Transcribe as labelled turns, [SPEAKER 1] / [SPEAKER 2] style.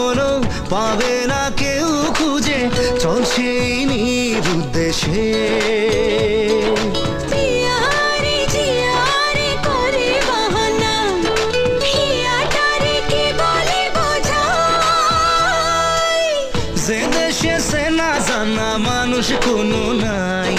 [SPEAKER 1] কখনো পাবে না কেউ খুঁজে, চল সেই নিরুদ্দেশে। যে দেশে সে না জানা মানুষ কোনো নাই,